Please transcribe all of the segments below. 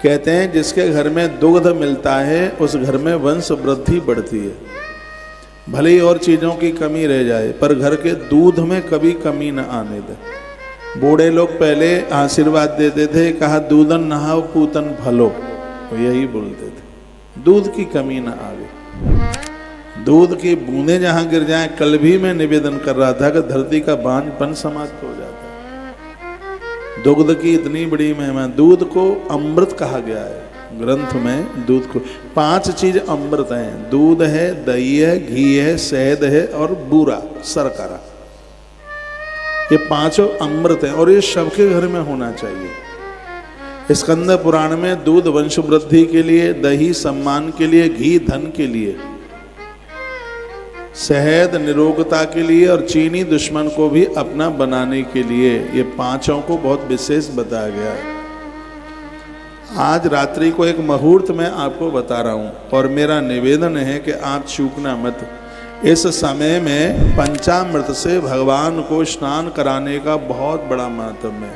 कहते हैं जिसके घर में दुग्ध मिलता है उस घर में वंश वृद्धि बढ़ती है। भले ही और चीज़ों की कमी रह जाए पर घर के दूध में कभी कमी न आने दे। बूढ़े लोग पहले आशीर्वाद देते थे, कहा दूधन नहाओ पूतन फलो, तो यही बोलते थे दूध की कमी न आवे। दूध की बूंदें जहाँ गिर जाएं, कल भी मैं निवेदन कर रहा था कि धरती का बांझपन समाप्त हो जाता है। दुग्ध की इतनी बड़ी महिमा। दूध को अमृत कहा गया है ग्रंथ में। दूध को 5 चीज अमृत हैं, दूध है, दही है, घी है, शहद है और बूरा सरकरा। ये 5 अमृत हैं और ये सबके घर में होना चाहिए। स्कंद पुराण में दूध वंश वृद्धि के लिए, दही सम्मान के लिए, घी धन के लिए, शहद निरोगता के लिए और चीनी दुश्मन को भी अपना बनाने के लिए, ये 5 को बहुत विशेष बताया गया है। आज रात्रि को एक मुहूर्त में आपको बता रहा हूं और मेरा निवेदन है कि आप चूकना मत। इस समय में पंचामृत से भगवान को स्नान कराने का बहुत बड़ा महत्व है।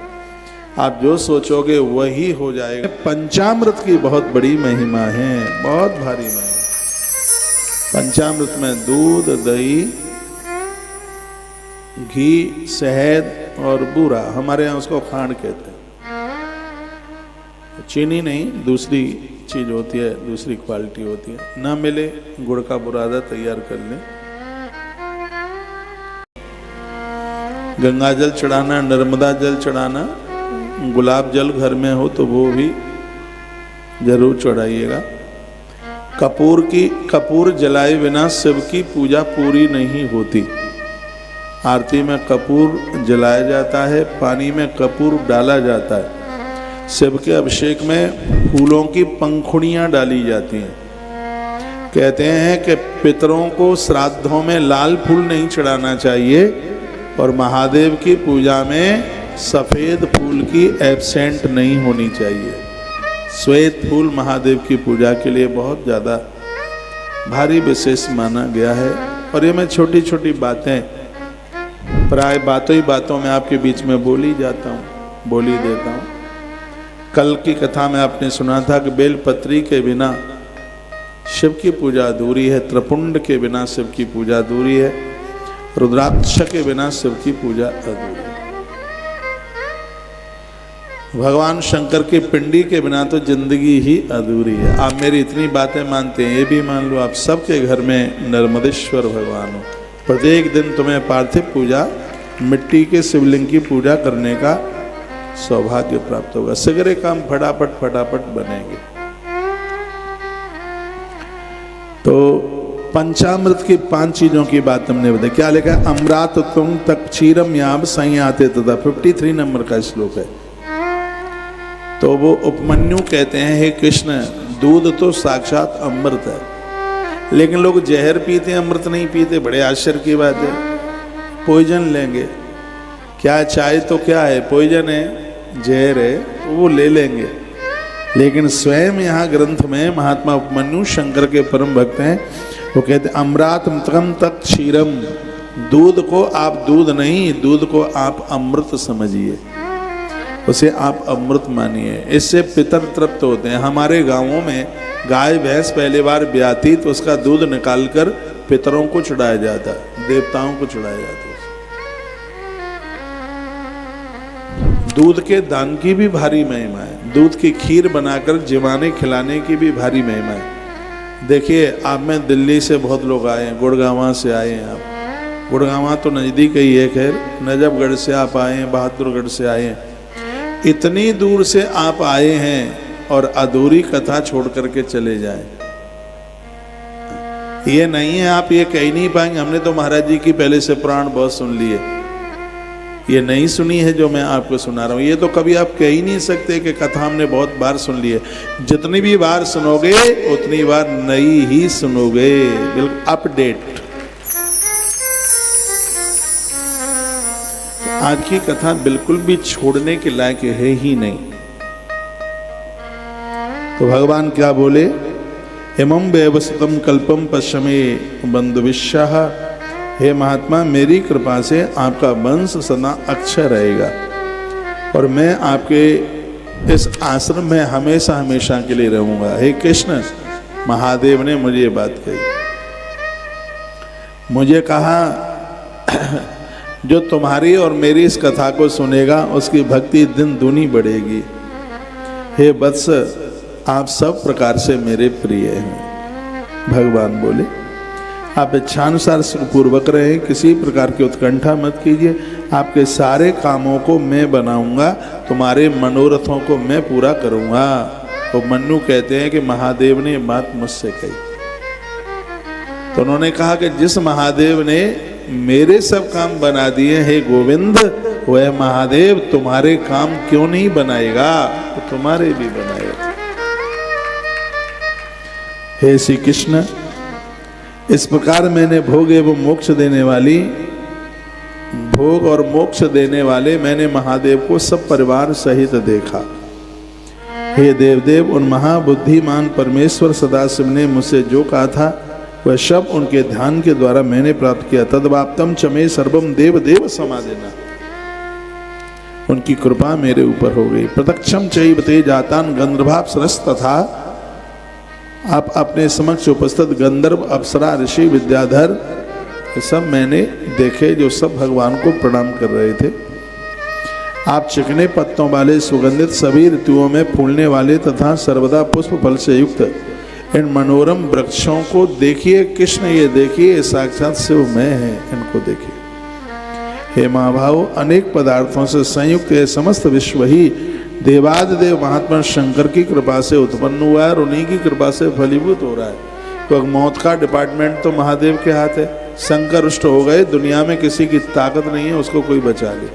आप जो सोचोगे वही हो जाएगा। पंचामृत की बहुत बड़ी महिमा है, बहुत भारी महिमा। पंचामृत में दूध, दही, घी, शहद और बूरा, हमारे यहाँ उसको खांड कहते हैं। चीनी नहीं, दूसरी चीज होती है, दूसरी क्वालिटी होती है। ना मिले गुड़ का बुरादा तैयार कर लें। गंगा जल चढ़ाना, नर्मदा जल चढ़ाना, गुलाब जल घर में हो तो वो भी जरूर चढ़ाइएगा। कपूर जलाए बिना शिव की पूजा पूरी नहीं होती। आरती में कपूर जलाया जाता है, पानी में कपूर डाला जाता है। शिव के अभिषेक में फूलों की पंखुड़ियां डाली जाती हैं। कहते हैं कि पितरों को श्राद्धों में लाल फूल नहीं चढ़ाना चाहिए और महादेव की पूजा में सफ़ेद फूल की एब्सेंट नहीं होनी चाहिए। श्वेत फूल महादेव की पूजा के लिए बहुत ज़्यादा भारी विशेष माना गया है। और ये मैं छोटी छोटी बातें प्राय बातों ही बातों में आपके बीच में बोली जाता हूँ, बोली देता हूँ। कल की कथा में आपने सुना था कि बेलपत्री के बिना शिव की पूजा अधूरी है, त्रिपुंड के बिना शिव की पूजा अधूरी है, रुद्राक्ष के बिना शिव की पूजा अधूरी है। भगवान शंकर की पिंडी के बिना तो जिंदगी ही अधूरी है। आप मेरी इतनी बातें मानते हैं, ये भी मान लो आप सबके घर में नर्मदेश्वर भगवान हो। प्रत्येक दिन तुम्हें पार्थिव पूजा, मिट्टी के शिवलिंग की पूजा करने का सौभाग्य प्राप्त होगा। सगरे काम फटाफट फटाफट बनेंगे। तो पंचामृत की 5 चीजों की बात हमने बताई। क्या लिखा है? अमृत तुम तक क्षीरम याम संयाते तथा 53 नंबर का श्लोक है। तो वो उपमन्यु कहते हैं, हे कृष्ण दूध तो साक्षात अमृत है, लेकिन लोग जहर पीते अमृत नहीं पीते। बड़े आश्चर्य की बात है। पॉइजन लेंगे, क्या चाय तो क्या है, पॉइजन है, जहर है, वो ले लेंगे। लेकिन स्वयं यहाँ ग्रंथ में महात्मा उपमन्यु शंकर के परम भक्त हैं, वो कहते अमृतम तक क्षीरम, दूध को आप दूध नहीं, दूध को आप अमृत समझिए, उसे आप अमृत मानिए। इससे पितर तृप्त होते हैं। हमारे गांवों में गाय भैंस पहली बार ब्याती तो उसका दूध निकालकर पितरों को चढ़ाया जाता, देवताओं को चढ़ाया जाता। दूध के दान की भी भारी महिमा है। दूध की खीर बनाकर जिवाने खिलाने की भी भारी महिमा है। देखिए, आप में दिल्ली से बहुत लोग आए हैं, गुड़गांव से आए हैं। आप गुड़गांव तो नज़दीक ही है, खैर नजफगढ़ से आप आए हैं, बहादुरगढ़ से आए हैं। इतनी दूर से आप आए हैं और अधूरी कथा छोड़ करके चले जाएं। ये नहीं है, आप ये कह नहीं पाएंगे हमने तो महाराज जी की पहले से पुराण बहुत सुन लिए। ये नहीं सुनी है जो मैं आपको सुना रहा हूँ। ये तो कभी आप कह ही नहीं सकते कि कथा हमने बहुत बार सुन ली है। जितनी भी बार सुनोगे उतनी बार नई ही सुनोगे, बिल्कुल अपडेट। आज की कथा बिल्कुल भी छोड़ने के लायक है ही नहीं। तो भगवान क्या बोले? इमं व्यवसतम कल्पम पश्चिमे बंधुविश्यः, हे महात्मा मेरी कृपा से आपका वंश सदा अक्षय रहेगा और मैं आपके इस आश्रम में हमेशा हमेशा के लिए रहूंगा। हे कृष्ण, महादेव ने मुझे ये बात कही। मुझे कहा जो तुम्हारी और मेरी इस कथा को सुनेगा उसकी भक्ति दिन दूनी बढ़ेगी। हे वत्स, आप सब प्रकार से मेरे प्रिय हैं। भगवान बोले, आप इच्छानुसार सुखपूर्वक रहे, किसी प्रकार की उत्कंठा मत कीजिए। आपके सारे कामों को मैं बनाऊंगा, तुम्हारे मनोरथों को मैं पूरा करूंगा। तो मन्नू कहते हैं कि महादेव ने बात मुझसे कही। तो उन्होंने कहा कि जिस महादेव ने मेरे सब काम बना दिए, हे गोविंद, वह महादेव तुम्हारे काम क्यों नहीं बनाएगा? तो तुम्हारे भी बनाएगा। हे श्री कृष्ण, इस प्रकार मैंने भोग एवं मोक्ष देने वाली, भोग और मोक्ष देने वाले मैंने महादेव को सब परिवार सहित देखा। हे देवदेव, उन महाबुद्धिमान परमेश्वर सदाशिव ने मुझसे जो कहा था वह सब उनके ध्यान के द्वारा मैंने प्राप्त किया। तद्वाप्तम चमे सर्वम देव देव समादेना, उनकी कृपा मेरे ऊपर हो गई। प्रत्यक्षम चैव ते जातान गंधर्वाप्सरस तथा, आप अपने समक्ष उपस्थित गंधर्व, अप्सरा, ऋषि, विद्याधर, ये सब मैंने देखे जो सब भगवान को प्रणाम कर रहे थे। आप चिकने पत्तों वाले, सुगंधित, सभी ऋतुओं में फूलने वाले तथा सर्वदा पुष्प फल से युक्त इन मनोरम वृक्षों को देखिए। कृष्ण, ये देखिए, साक्षात शिव मैं है, इनको देखिए। हे महाभाव, अनेक पदार्थों से संयुक्त ये समस्त विश्व ही देवादिदेव महात्मा शंकर की कृपा से उत्पन्न हुआ है और उन्हीं की कृपा से फलीभूत हो रहा है। तो मौत का डिपार्टमेंट तो महादेव के हाथ है। शंकर रुष्ट हो गए, दुनिया में किसी की ताकत नहीं है उसको कोई बचा ले।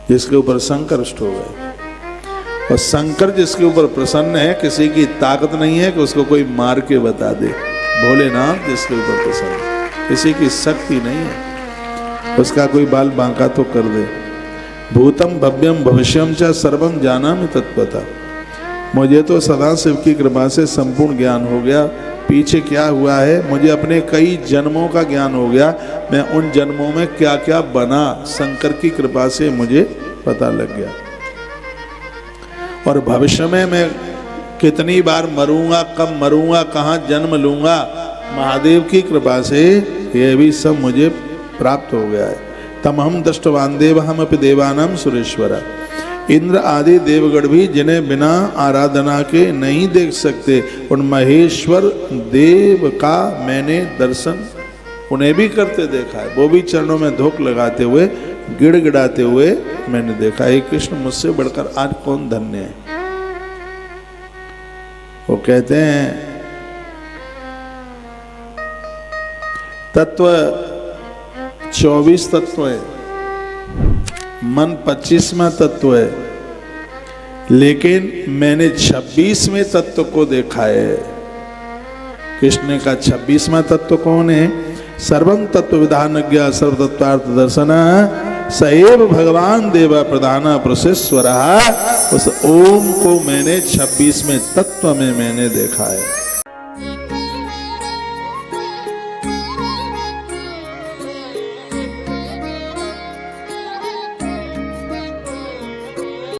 जिसके ऊपर शंकर रुष्ट हो गए, और शंकर जिसके ऊपर प्रसन्न है, किसी की ताकत नहीं है कि उसको कोई मार के बता दे। भोलेनाथ जिसके ऊपर प्रसन्न है, किसी की शक्ति नहीं है, उसका कोई बाल बांका तो कर दे। भूतम भव्यम भविष्यम च सर्वम जानामि तत्पता, मुझे तो सदा शिव की कृपा से संपूर्ण ज्ञान हो गया। पीछे क्या हुआ है, मुझे अपने कई जन्मों का ज्ञान हो गया। मैं उन जन्मों में क्या क्या बना, शंकर की कृपा से मुझे पता लग गया। और भविष्य में मैं कितनी बार मरूंगा, कब मरूंगा, कहाँ जन्म लूंगा, महादेव की कृपा से यह भी सब मुझे प्राप्त हो गया है। तमहम दृष्टवान देव हम अपि देवानाम सुरेश्वरा, इंद्र आदि देवगण भी जिन्हें बिना आराधना के नहीं देख सकते, उन महेश्वर देव का मैंने दर्शन उन्हें भी करते देखा है। वो भी चरणों में धोख लगाते हुए, गिड़गिड़ाते हुए मैंने देखा। हे कृष्ण, मुझसे बढ़कर आज कौन धन्य है? वो कहते हैं तत्व 24 तत्व है, मन 25वां तत्व है, लेकिन मैंने 26वें तत्व को देखा है। कृष्ण का 26वां तत्व कौन है? सर्वं तत्व विधानज्ञ सर्वतत्वार्थ दर्शन सएव भगवान देव प्रधान प्रसेश्वर। उस ओम को मैंने 26वें तत्व में मैंने देखा है।